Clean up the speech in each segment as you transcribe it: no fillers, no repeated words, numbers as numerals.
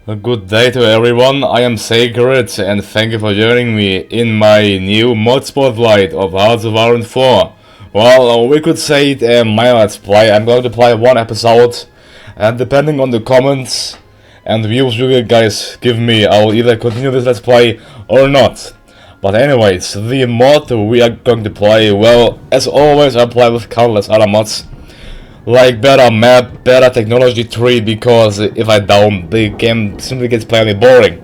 A good day to everyone, I am Sacred and thank you for joining me in my new mod spotlight of Hearts of Iron 4. Well, we could say it my let's play. I'm going to play one episode, and depending on the comments and views you guys give me, I'll either continue this let's play or not. But anyways, the mod we are going to play, well, as always I play with countless other mods. Like better map, better technology tree, because if I don't, the game simply gets plainly boring.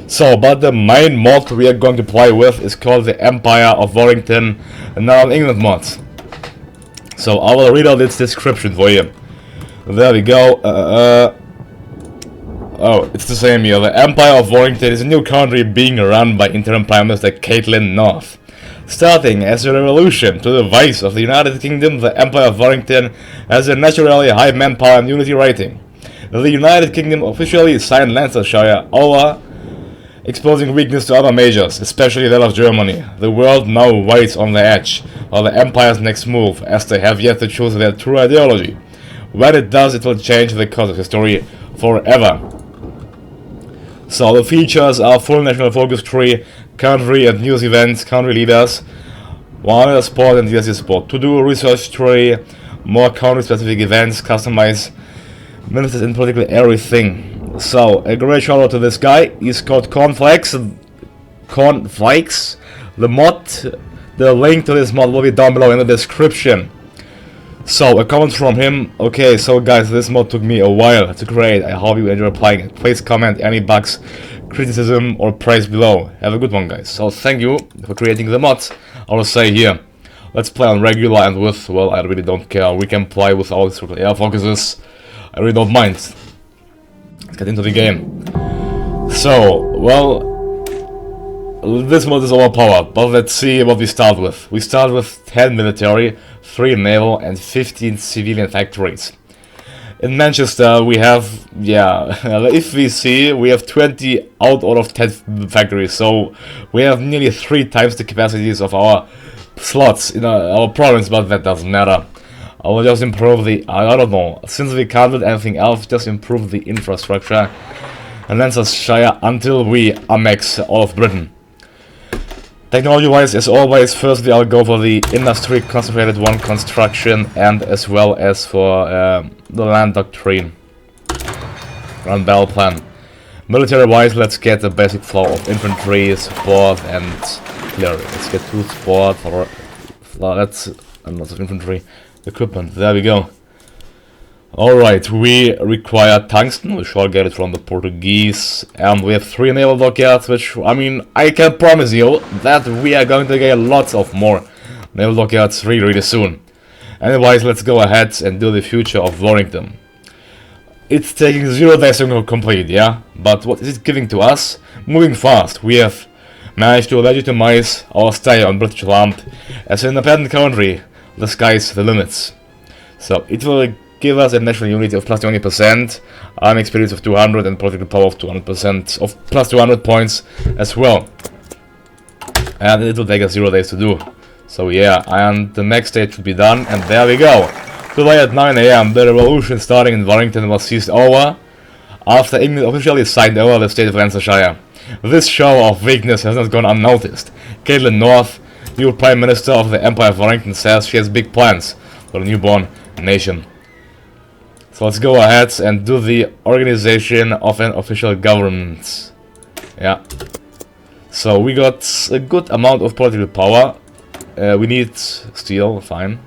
So, but the main mod we are going to play with is called the Empire of Warrington, another England mod. So I will read out its description for you. There we go. Oh, it's the same here. The Empire of Warrington is a new country being run by interim Prime Minister Caitlin North. Starting as a revolution to the vice of the United Kingdom, the Empire of Warrington has a naturally high manpower and unity rating. The United Kingdom officially signed Lancashire over, exposing weakness to other majors, especially that of Germany. The world now waits on the edge of the Empire's next move, as they have yet to choose their true ideology. When it does, it will change the course of history forever. So the features are full national focus tree, country and news events, country leaders, one sport and DLC sport, to-do research tree, more country-specific events, customize ministers in practically everything. So a great shout out to this guy. He's called Cornflakes. The mod, the link to this mod will be down below in the description. So a comment from him. Okay, so guys, this mod took me a while to create. I hope you enjoy playing it. Please comment any bugs, criticism or praise below. Have a good one, guys. So thank you for creating the mod. I will say here, let's play on regular and with, well, I really don't care. We can play with all these air focuses. I really don't mind. Let's get into the game. So, well, this mod is overpowered, but let's see what we start with. We start with 10 military, 3 naval and 15 civilian factories. In Manchester we have, if we see, we have 20 out of 10 factories, so we have nearly 3 times the capacities of our slots in our province, but that doesn't matter. I will just improve the, I don't know, since we can't do anything else, just improve the infrastructure and Lancashire until we annex all of Britain. Technology-wise, as always, firstly I'll go for the industry concentrated one construction, and as well as for the land doctrine, run battle plan. Military-wise, let's get the basic flow of infantry, support, and artillery. Let's get 2 support for that's and lots of infantry equipment. There we go. Alright, we require tungsten, we shall get it from the Portuguese, and we have 3 naval dockyards, which, I mean, I can promise you that we are going to get lots of more naval dockyards really soon. Anyways, let's go ahead and do the future of Warrington. It's taking 0 days to complete, yeah? But what is it giving to us? Moving fast, we have managed to legitimize our stay on British land as an independent country. The sky's the limits. So, it will give us a national unity of plus 20%, army experience of 200 and political power of 200%, of plus 200 points as well. And it will take us 0 days to do. So yeah, and the next stage should be done, and there we go. Today at 9 AM, the revolution starting in Warrington was seized over, after England officially signed over the state of Lancashire. This show of weakness has not gone unnoticed. Caitlin North, new Prime Minister of the Empire of Warrington, says she has big plans for the newborn nation. So let's go ahead and do the organization of an official government. Yeah. So we got a good amount of political power. We need steel, fine.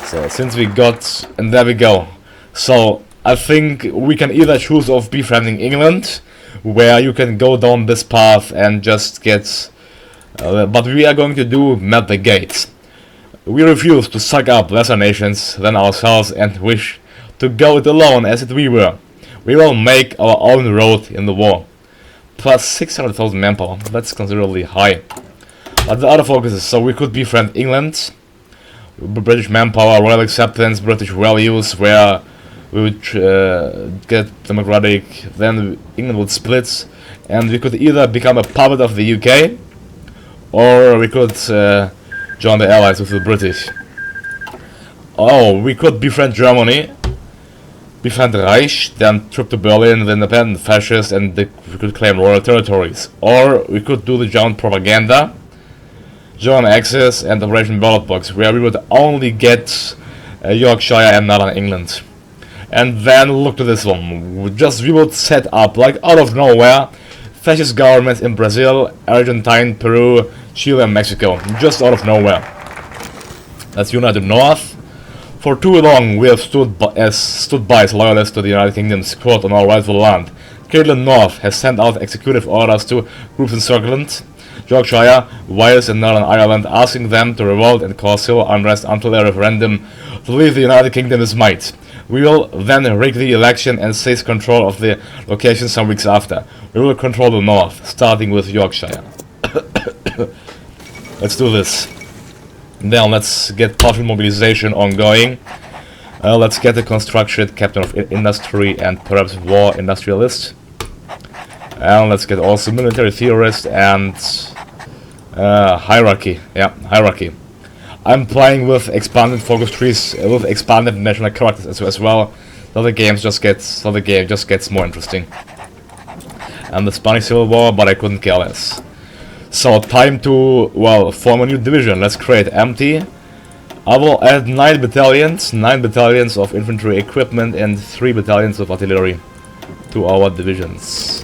So since we got, and there we go. So I think we can either choose of befriending England, where you can go down this path and just get, but we are going to do map the gates. We refuse to suck up lesser nations than ourselves and wish to go it alone as if we were. We will make our own road in the war. Plus 600,000 manpower, that's considerably high. But the other focus is, so we could befriend England, British manpower, royal acceptance, British values, where we would get democratic, then England would split, and we could either become a puppet of the UK, or we could join the allies with the British. Oh, we could befriend Germany, Befriend Reich, then trip to Berlin, the independent fascists, and we could claim royal territories. Or we could do the German propaganda, German Axis, and Operation Ballot Box, where we would only get Yorkshire and Northern England. And then look to this one. We would set up, like out of nowhere, fascist governments in Brazil, Argentina, Peru, Chile, and Mexico. Just out of nowhere. Let's unite the North. For too long, we have stood by as loyalists to the United Kingdom's court on our rightful land. Currently, North has sent out executive orders to groups in Scotland, Yorkshire, Wales, and Northern Ireland, asking them to revolt and cause civil unrest until a referendum to leave the United Kingdom is made. We will then rig the election and seize control of the location some weeks after. We will control the North, starting with Yorkshire. Let's do this. Now let's get partial mobilization ongoing. Let's get the construction captain of industry and perhaps war industrialist. And let's get also military theorist and hierarchy. Yeah, hierarchy. I'm playing with expanded focus trees, with expanded national characters as well. So the game just gets more interesting. And the Spanish Civil War, but I couldn't care less. So time to, well, form a new division. Let's create empty. I will add 9 battalions of infantry equipment and 3 battalions of artillery to our divisions.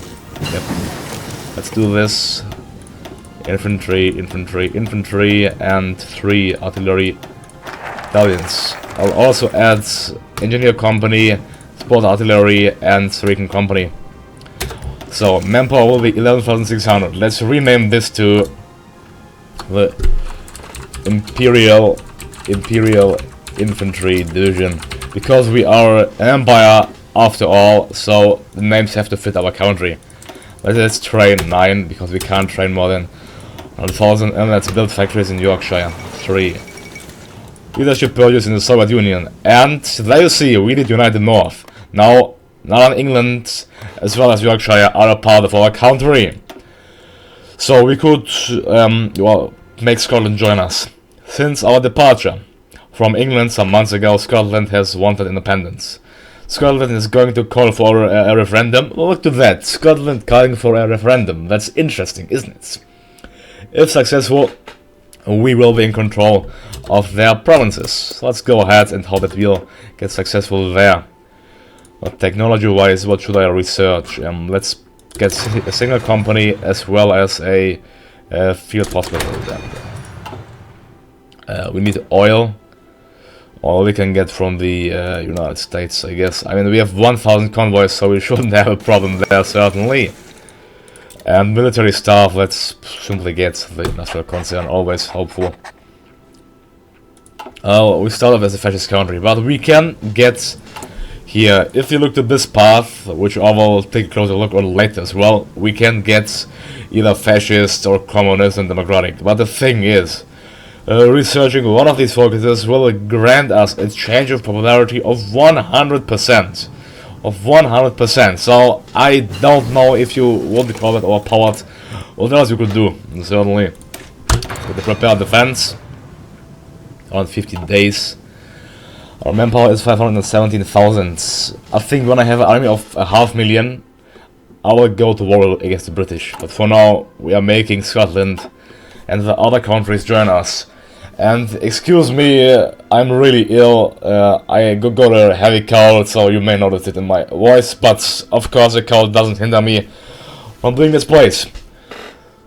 Yep. Let's do this. Infantry, and 3 artillery battalions. I'll also add engineer company, support artillery, and recon company. So, manpower will be 11,600. Let's rename this to the Imperial Infantry Division, because we are an empire after all, so the names have to fit our country. Let's train 9, because we can't train more than 1,000, and let's build factories in Yorkshire. 3. Leadership purchase in the Soviet Union. And there you see, we did unite the North. Now, Northern England as well as Yorkshire are a part of our country. So we could well, make Scotland join us. Since our departure from England some months ago, Scotland has wanted independence. Scotland is going to call for a referendum. Look to that, Scotland calling for a referendum. That's interesting, isn't it? If successful, we will be in control of their provinces. So let's go ahead and hope that we'll get successful there. Technology-wise, what should I research? Let's get a single company as well as a field hospital. We need oil. Oil we can get from the United States, I guess. I mean, we have 1,000 convoys, so we shouldn't have a problem there, certainly. And military staff, let's simply get the industrial concern, always hopeful. We start off as a fascist country, but we can get here, if you look to this path, which I will take a closer look on later as well, we can get either fascist or communist and democratic. But the thing is, researching one of these focuses will grant us a change of popularity of 100%. Of 100%. So I don't know if you want to call it overpowered. What else you could do? Certainly, with the prepared defense, around 15 days. Our manpower is 517,000. I think when I have an army of 500,000, I will go to war against the British. But for now, we are making Scotland and the other countries join us. And excuse me, I'm really ill. I got a heavy cold, so you may notice it in my voice. But of course, the cold doesn't hinder me from doing this plays.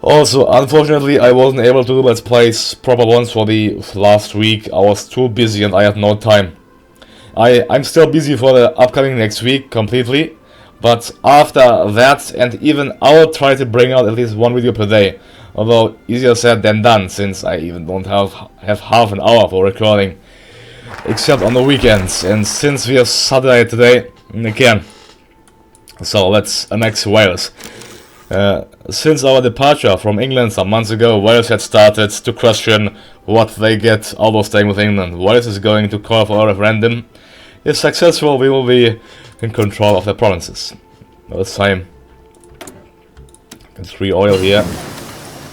Also, unfortunately, I wasn't able to do let's plays, proper ones, for the last week. I was too busy and I had no time. I'm still busy for the upcoming next week completely, but after that, and even I'll try to bring out at least 1 video per day. Although easier said than done, since I even don't have half an hour for recording, except on the weekends. And since we have Saturday today, I can. So let's Annex Wales. Since our departure from England some months ago, Wales had started to question what they get out of staying with England. Wales is going to call for a referendum. If successful, we will be in control of the provinces. This time, 3 oil here,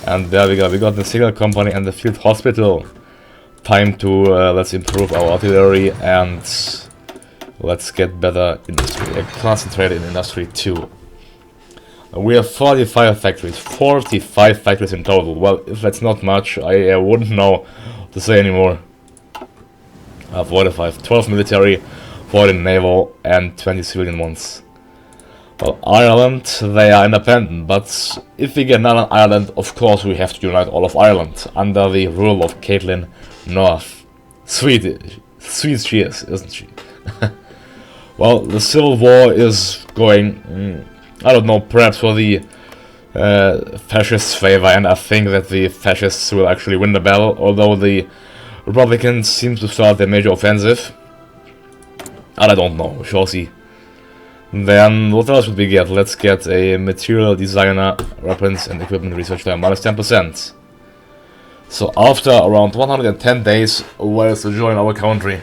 and there we go. We got the signal company and the field hospital. Time to let's improve our artillery and Let's get better industry. Concentrate in industry 2. We have 45 factories. 45 factories in total. Well, if that's not much, I wouldn't know what to say anymore. 45. 12 military, 14 naval, and 20 civilian ones. Well, Ireland, they are independent, but if we get another Ireland, of course we have to unite all of Ireland under the rule of Caitlin North. Sweet she is, isn't she? Well, the civil war is going, I don't know, perhaps for the fascists' favor, and I think that the fascists will actually win the battle, although the Republicans seem to start their major offensive. And I don't know, we shall see. Then, what else should we get? Let's get a material designer, weapons and equipment research time, minus 10%. So after around 110 days, Wales to join our country.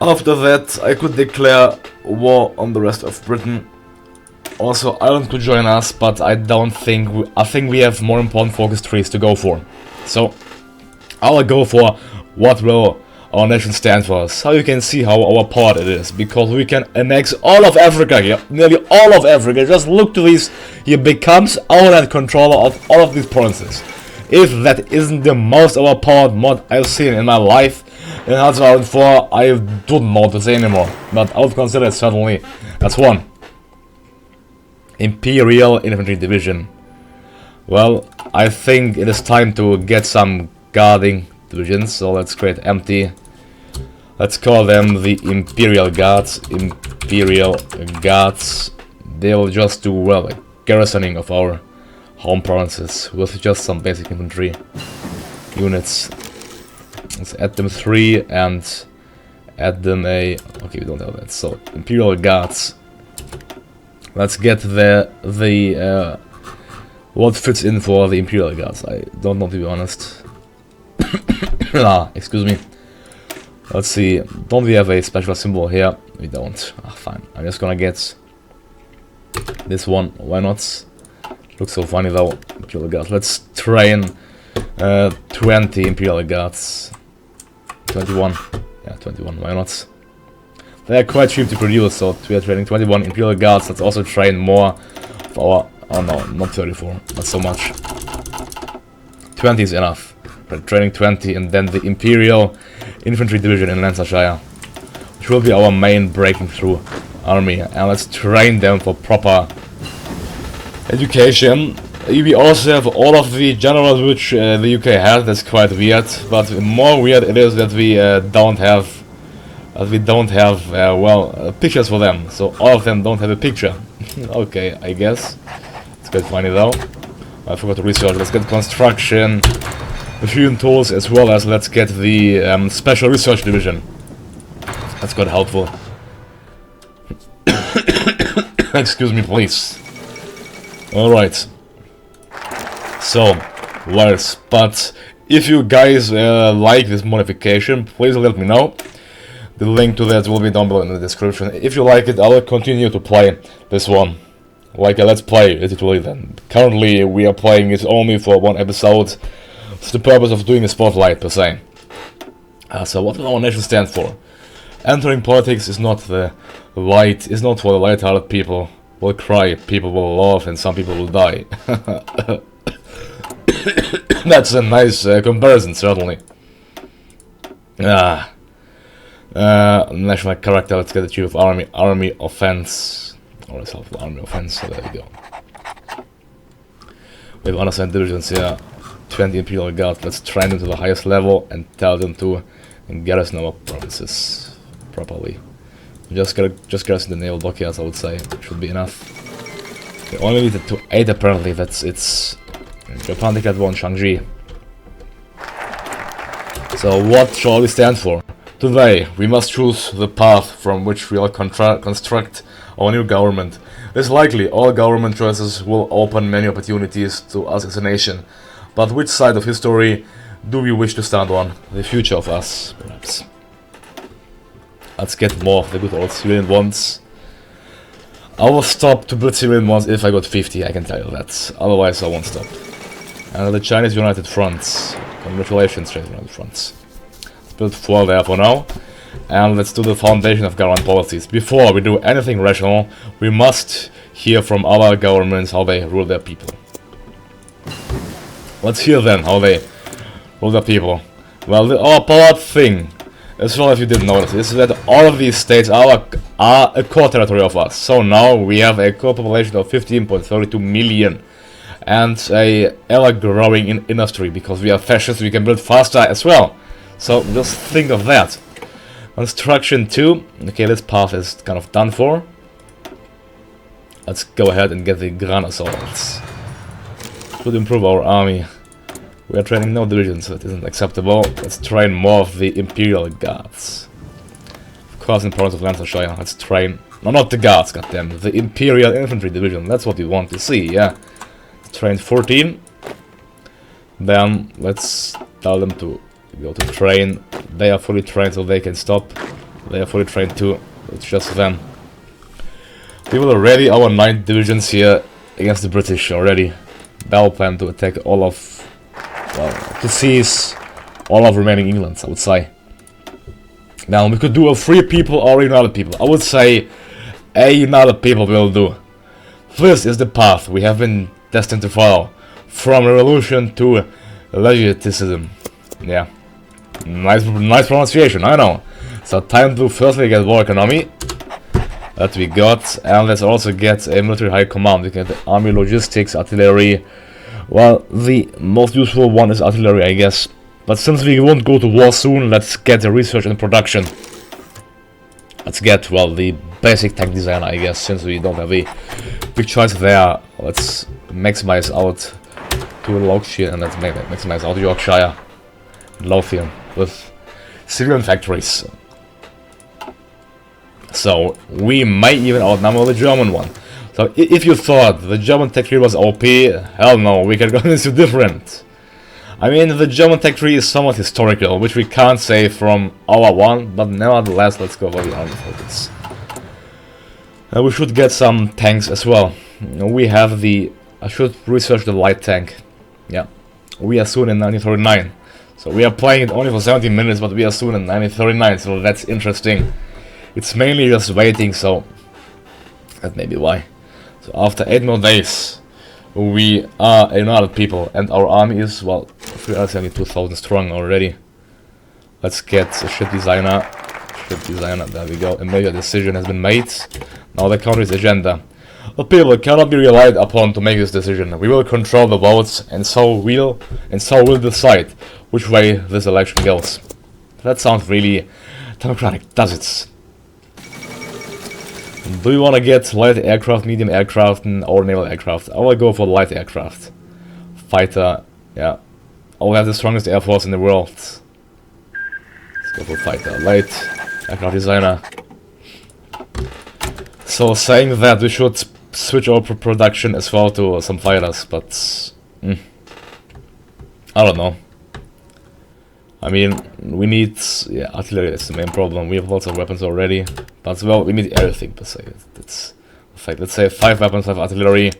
After that, I could declare war on the rest of Britain. Also, Ireland could join us, but I don't think... I think we have more important focus trees to go for. So, I will go for what will our nation stand for. So you can see how overpowered it is, because we can annex all of Africa here, nearly all of Africa. Just look to these. He becomes our land controller of all of these provinces. If that isn't the most overpowered mod I've seen in my life in 2004, I don't know what to say anymore. But I would consider it certainly as one. Imperial Infantry Division. Well, I think it is time to get some guarding divisions, so let's create empty. Let's call them the Imperial Guards. Imperial Guards. They'll just do, well, a garrisoning of our home provinces with just some basic infantry units. Let's add them 3 and add them a... Okay, we don't have that. So, Imperial Guards. Let's get the what fits in for the Imperial Guards. I don't know, to be honest. Excuse me. Let's see. Don't we have a special symbol here? We don't. Fine. I'm just gonna get this one. Why not? Looks so funny though. Imperial Guards. Let's train 20 Imperial Guards. 21. Yeah, 21. Why not? They are quite cheap to produce, so we are training 21 Imperial Guards. Let's also train more for our... Oh no, not 34. Not so much. 20 is enough. We're training 20, and then the Imperial Infantry Division in Lancashire, which will be our main breaking through army. And let's train them for proper education. We also have all of the generals which the UK has. That's quite weird, but more weird it is that we don't have pictures for them. So all of them don't have a picture. Okay, I guess it's quite funny though. I forgot to research. Let's get construction, machine tools, as well as let's get the special research division. That's quite helpful. Excuse me, please. Alright. So, Wales. But if you guys like this modification, please let me know. The link to that will be down below in the description. If you like it, I will continue to play this one. Like a let's play, literally then. Currently, we are playing it only for one episode. It's the purpose of doing a spotlight, per se. So what will our nation stand for? Entering politics is not for the light-hearted people. Will cry, people will laugh, and some people will die. That's a nice comparison, certainly. National character, let's get the chief of army offense. Or a self-army offense, so there we go. We have unassigned divisions here. 20 Imperial Guards, let's train them to the highest level and tell them to garrison our provinces properly. Just garrison the naval dockyards, I would say, should be enough. They only need it to 8 apparently, it's... Japan declared war on Shanxi. So what shall we stand for? Today, we must choose the path from which we will construct our new government. It is likely all government choices will open many opportunities to us as a nation. But which side of history do we wish to stand on? The future of us, perhaps. Let's get more of the good old civilian ones. I will stop to build civilian ones if I got 50, I can tell you that. Otherwise I won't stop. And the Chinese United Fronts. Congratulations, Chinese United Fronts. Let's build 4 there for now. And let's do the foundation of government policies. Before we do anything rational, we must hear from other governments how they rule their people. Let's hear then how they rule their people. Well, the part thing, as well, if you didn't notice, is that all of these states are a core territory of us. So now we have a core population of 15.32 million and a ever-growing industry. Because we are fascists, we can build faster as well. So just think of that. Construction 2. Okay, this path is kind of done for. Let's go ahead and get the Gran Assaults. Should improve our army. We are training no divisions, so it isn't acceptable. Let's train more of the Imperial Guards. Of course, in Province of Lancashire, let's train... No, not the Guards, goddamn. The Imperial Infantry Division, that's what we want to see, yeah. Train 14. Then, let's tell them to go to train. They are fully trained, so they can stop. They are fully trained too. It's just them. We will ready our 9 divisions here against the British already. Battle plan to attack all of... Well, to seize all of remaining England, I would say. Now, we could do a free people or a united people. I would say a united people will do. This is the path we have been destined to follow. From revolution to legiticism. Yeah. Nice pronunciation, I know. So time to firstly get war economy. That we got. And let's also get a military high command. We get the army logistics, artillery. Well, the most useful one is artillery, I guess. But since we won't go to war soon, let's get the research and production. Let's get, well, the basic tank design, I guess, since we don't have a big choice there. Let's maximize out to Yorkshire and let's maximize out Yorkshire and Lothian with civilian factories. So, we might even outnumber the German one. So, if you thought the German tech tree was OP, hell no, we can go into different. I mean, the German tech tree is somewhat historical, which we can't say from our one, but nevertheless, let's go for the army focus. We should get some tanks as well. We have the... I should research the light tank. Yeah. We are soon in 1939. So we are playing it only for 17 minutes, but we are soon in 1939, so that's interesting. It's mainly just waiting, so... That may be why. So after 8 more days, we are a united people, and our army is, well, 372,000 strong already. Let's get a ship designer. There we go. A major decision has been made. Now the country's agenda. The people cannot be relied upon to make this decision. We will control the votes, and so we'll decide which way this election goes. That sounds really democratic, does it? Do you want to get light aircraft, medium aircraft, or naval aircraft? I will go for light aircraft. Fighter, yeah. I will have the strongest air force in the world. Let's go for fighter. Light aircraft designer. So saying that, we should switch our production as well to some fighters, but... I don't know. I mean, we need, yeah, artillery, that's the main problem. We have lots of weapons already, but well, we need everything per se. That's the fact. Let's say 5 weapons, 5 artillery.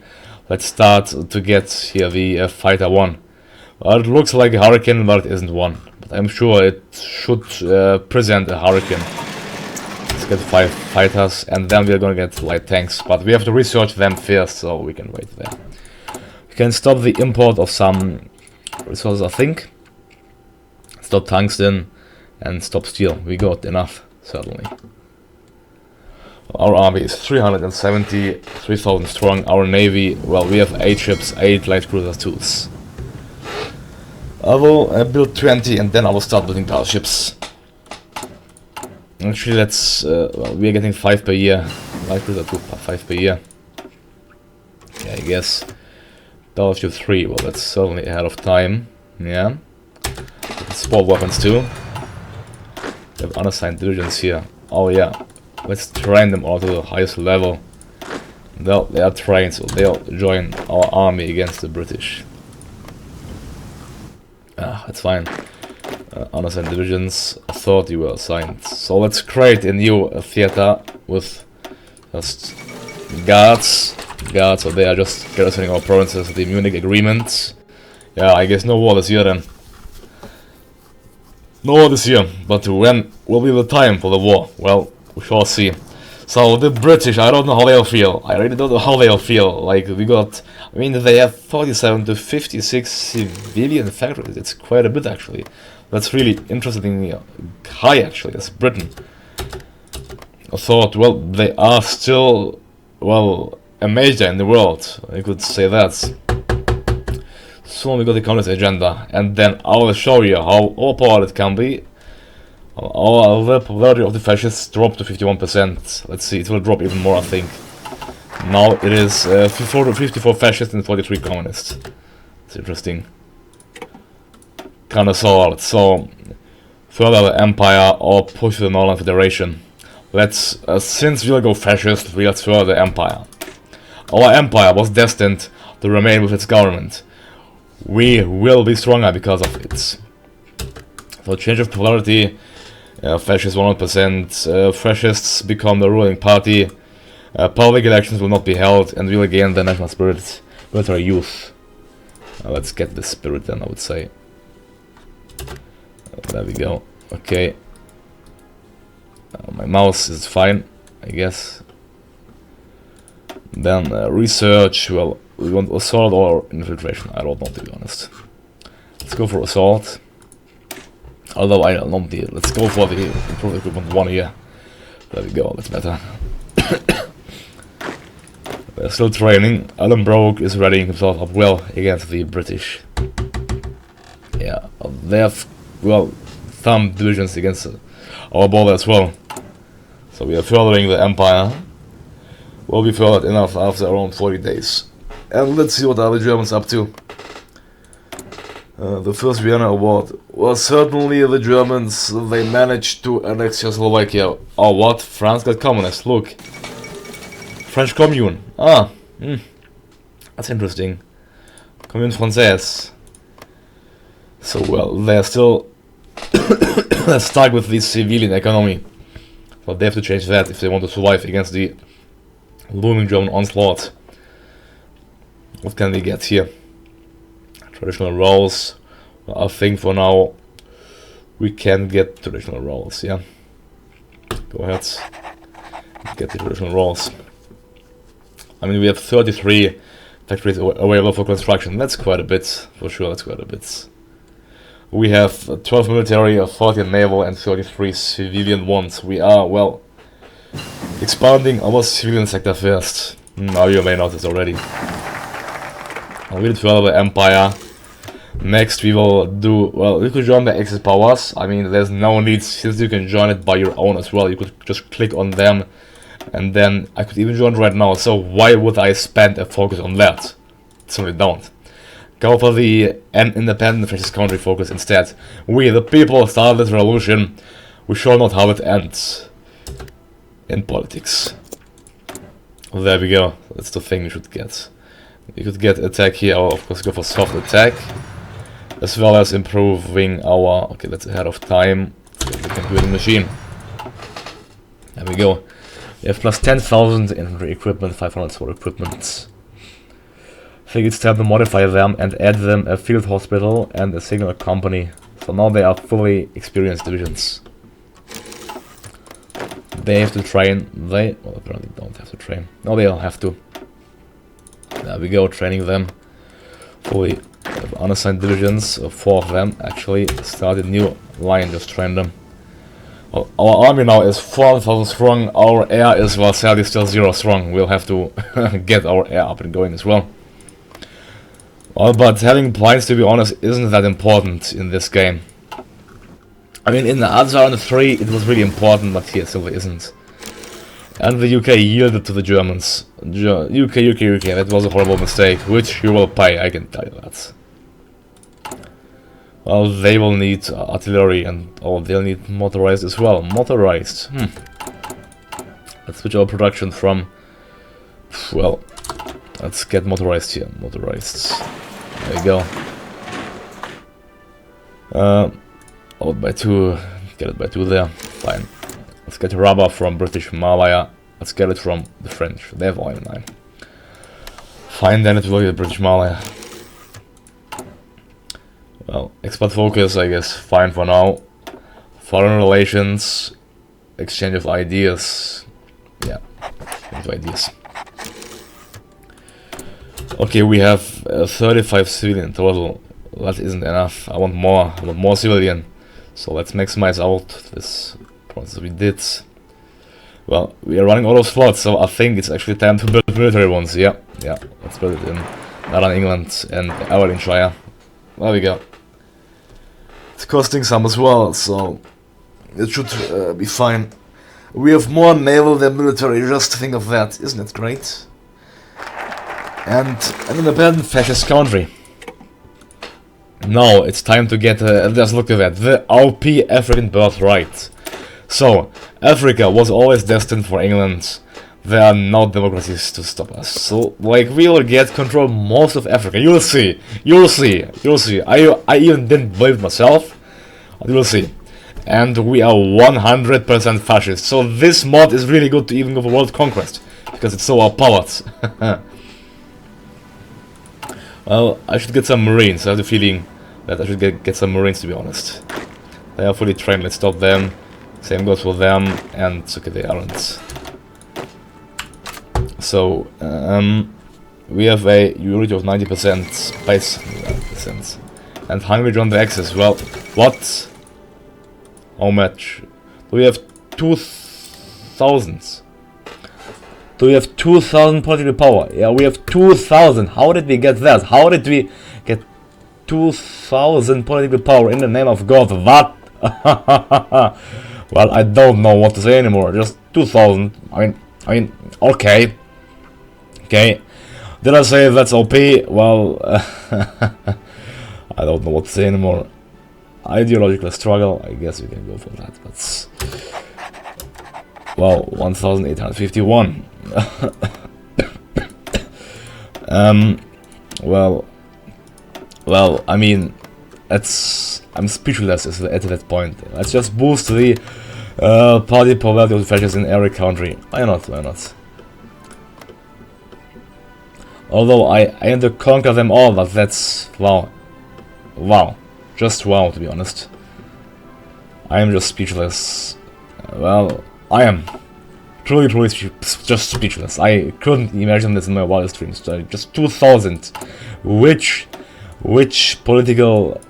Let's start to get here the fighter 1. Well, it looks like a Hurricane, but it isn't one. But I'm sure it should present a Hurricane. Let's get 5 fighters, and then we're gonna get light tanks. But we have to research them first, so we can wait there. We can stop the import of some resources, I think. Stop tungsten and stop steel. We got enough, certainly. Our army is 373,000 strong. Our navy, well, we have 8 ships, 8 light cruisers, 2s. I will build 20 and then I will start building battleships. Actually, let's. Well, we are getting 5 per year. Light cruiser 2, 5 per year. Yeah, I guess. Battleship 3, well, that's certainly ahead of time. Yeah. Sport weapons too. We have unassigned divisions here. Oh yeah, let's train them all to the highest level. They are trained, so they'll join our army against the British. That's fine. Unassigned divisions, I thought you were assigned. So let's create a new theater with just guards. So they are just garrisoning our provinces, the Munich Agreement. Yeah, I guess no war this year then. No this year, but when will be the time for the war? Well, we shall see. So the British, I don't know how they'll feel. I really don't know how they'll feel. Like we got, I mean, they have 47 to 56 civilian factories. It's quite a bit actually. That's really interestingly high actually. That's Britain. I thought, well, they are still, well, a major in the world. I could say that. So we got the communist agenda, and then I will show you how overpowered it can be. The popularity of the fascists dropped to 51%. Let's see, it will drop even more, I think. Now it is 54 fascists and 43 communists. It's interesting. Kind of solid. So, further the empire or push the Northern Federation. Let's, since we'll go fascist, we'll further the empire. Our empire was destined to remain with its government. We will be stronger because of it. So change of polarity, fascists 100%, fascists become the ruling party, public elections will not be held, and we'll gain the national spirit, military youth. Let's get the spirit then, I would say. There we go. Okay. My mouse is fine, I guess. Then research, well, we want assault or infiltration, I don't know to be honest. Let's go for assault. Although I don't know, let's go for the improved equipment 1 year. There we go, that's better. They're still training. Ellenbroke is readying himself up well against the British. Yeah, they have, well, some divisions against our border as well. So we are furthering the empire. Will be furthered enough after around 40 days. And let's see what are the Germans up to. The first Vienna Award was certainly the Germans. They managed to annex Czechoslovakia. Oh, what? France got communist. Look, French Commune. Ah, that's interesting. Commune Française. So well, they're still stuck with the civilian economy. But they have to change that if they want to survive against the looming German onslaught. What can we get here? Traditional roles. Well, I think for now we can get traditional roles, yeah. Go ahead. Get the traditional roles. I mean, we have 33 factories available for construction. That's quite a bit, for sure, that's quite a bit. We have 12 military, 14 naval, and 33 civilian ones. We are, well, expanding our civilian sector first. Now you may notice already. We will further the empire. Next we will do, well, you could join the Axis powers. I mean, there's no need, since you can join it by your own as well. You could just click on them, and then I could even join right now. So why would I spend a focus on that? Simply don't. Go for the independent fascist country focus instead. We, the people, started this revolution. We shall not have it ends in politics. There we go. That's the thing we should get. You could get attack here, or of course go for soft attack, as well as improving our, okay, that's ahead of time, the computing machine. There we go. We have plus 10,000 infantry equipment, 500 sword equipment. I think it's time to modify them and add them a field hospital and a signal company. So now they are fully experienced divisions. They have to train, well, apparently don't have to train. No, they don't have to. There we go, training them. Fully unassigned divisions, 4 of them actually started new line, just train them. Well, our army now is 4,000 strong, our air is, well, sadly still 0 strong. We'll have to get our air up and going as well. Well, but having planes, to be honest, isn't that important in this game. I mean, in the other 3 it was really important, but here simply isn't. And the UK yielded to the Germans. UK, that was a horrible mistake, which you will pay, I can tell you that. Well, they will need artillery, and oh, they'll need motorized as well. Motorized, Let's switch our production from, well, let's get motorized here, motorized. There we go. Out by 2, get it by 2 there, fine. Let's get rubber from British Malaya. Let's get it from the French. They have oil 9. Fine, then it will be the British Malaya. Well, expert focus, I guess, fine for now. foreign relations, exchange of ideas. Yeah, exchange of ideas. Okay, we have 35 civilian total. That isn't enough. I want more. I want more civilian. So let's maximize out this process we did. Well, we are running out of slots, so I think it's actually time to build military ones. Yeah, let's build it in Northern England and Aberdeenshire. There we go. It's costing some as well, so it should be fine. We have more naval than military, just think of that. Isn't it great? And an independent fascist country. Now it's time to get, just look at that, the OP African birthright. So, Africa was always destined for England. There are no democracies to stop us. So, like, we will get control most of Africa. You'll see. You'll see. You'll see. I even didn't believe it myself. But you'll see. And we are 100% fascist. So this mod is really good to even go for world conquest. Because it's so overpowered. Well, I should get some marines. I have the feeling that I should get some marines, to be honest. They are fully trained. Let's stop them. Same goes for them. And okay, they aren't. So, we have a unity of 90% space, 90%. And Hungary on the axis. Well, what? How much? Do we have 2,000? Do we have 2,000 political power? Yeah, we have 2,000. How did we get that? How did we get 2,000 political power in the name of God? What? Well, I don't know what to say anymore. Just 2,000. I mean, okay. Okay. Did I say that's OP? Well, I don't know what to say anymore. Ideological struggle, I guess we can go for that, but... Well, 1,851. Well, I mean, I'm speechless at that point. Let's just boost the party poverty of fascists in every country. Why not? Why not? Although I aim to conquer them all, but that's wow, just wow. To be honest, I am just speechless. Well, I am truly just speechless. I couldn't imagine this in my wildest dreams. Just 2,000. Which political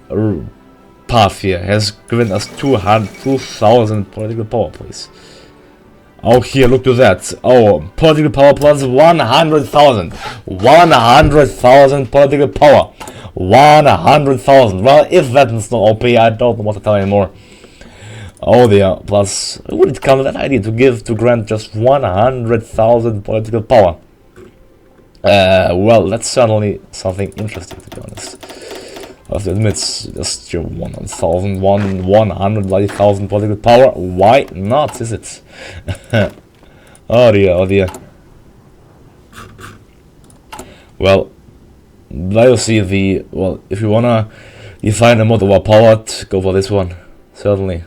path here has given us 2,000 political power, please? Oh, here, look to that. Oh, political power plus 100,000. 100,000 political power. 100,000. Well, if that's not OP, I don't know what to tell anymore. Oh dear, plus, would it come to that idea to grant just 100,000 political power? Well, that's certainly something interesting, to be honest. I have to admit, just your 100,000 political power. Why not, is it? Oh dear, oh dear. Well, there you see the, well, if you wanna define a mod overpowered, go for this one, certainly.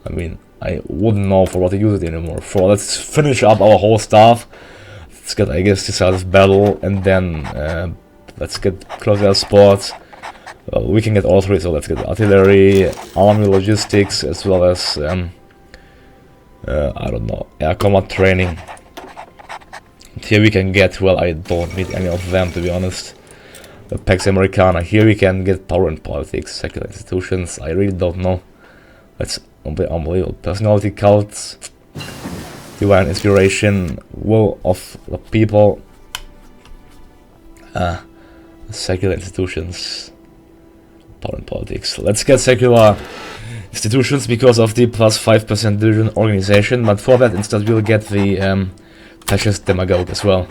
I mean, I wouldn't know for what to use it anymore. For let's finish up our whole staff. Let's get, I guess, decisive battle, and then let's get closer sports. We can get all three, so let's get artillery, army logistics, as well as I don't know, air combat training. And here we can get, well, I don't need any of them, to be honest. The Pax Americana. Here we can get power and politics, secular institutions. I really don't know. That's unbelievable. Personality cults, divine inspiration, will of the people, secular institutions, power and politics. Let's get secular institutions because of the plus 5% division organization, but for that instead we'll get the fascist demagogue as well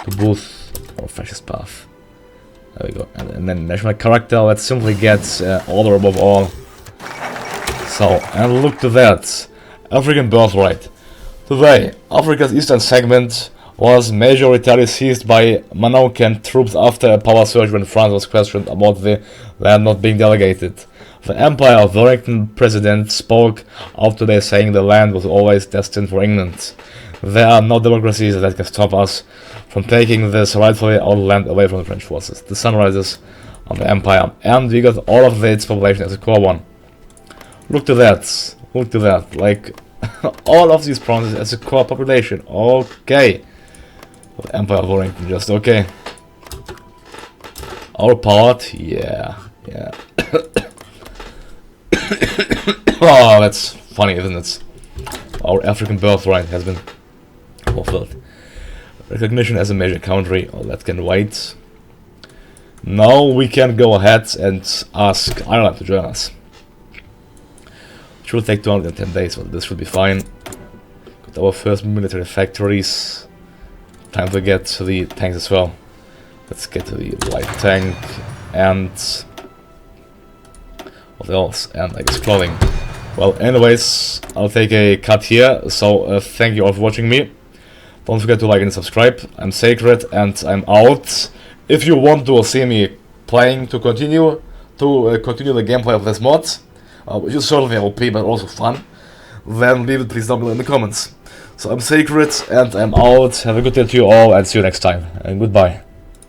to boost our fascist path. There we go. And then national character. Let's simply get order above all. So, and look to that, African birthright. Today, Africa's eastern segment was majoritarily seized by Moroccan troops after a power surge when France was questioned about the land not being delegated. The Empire of Warrington president spoke out today saying the land was always destined for England. There are no democracies that can stop us from taking this rightfully owned land away from the French forces. The sun rises on the Empire, and we got all of its population as a core one. Look to that. Who do that? Like, all of these provinces as a core population. Okay. Empire of Warrington, just okay. Our part, yeah. Oh, that's funny, isn't it? Our African birthright has been fulfilled. Recognition as a major country, oh, that can wait. Now we can go ahead and ask Ireland to join us. It will take 210 days, but this should be fine. Got our first military factories. Time to get to the tanks as well. Let's get to the light tank and what else? And I guess clothing. Well, anyways, I'll take a cut here. So thank you all for watching me. Don't forget to like and subscribe. I'm Sacred and I'm out. If you want to see me playing to continue the gameplay of this mod, which is certainly OP but also fun, then leave it please down below in the comments. So I'm Sacred and I'm out. Have a good day to you all and see you next time. And goodbye.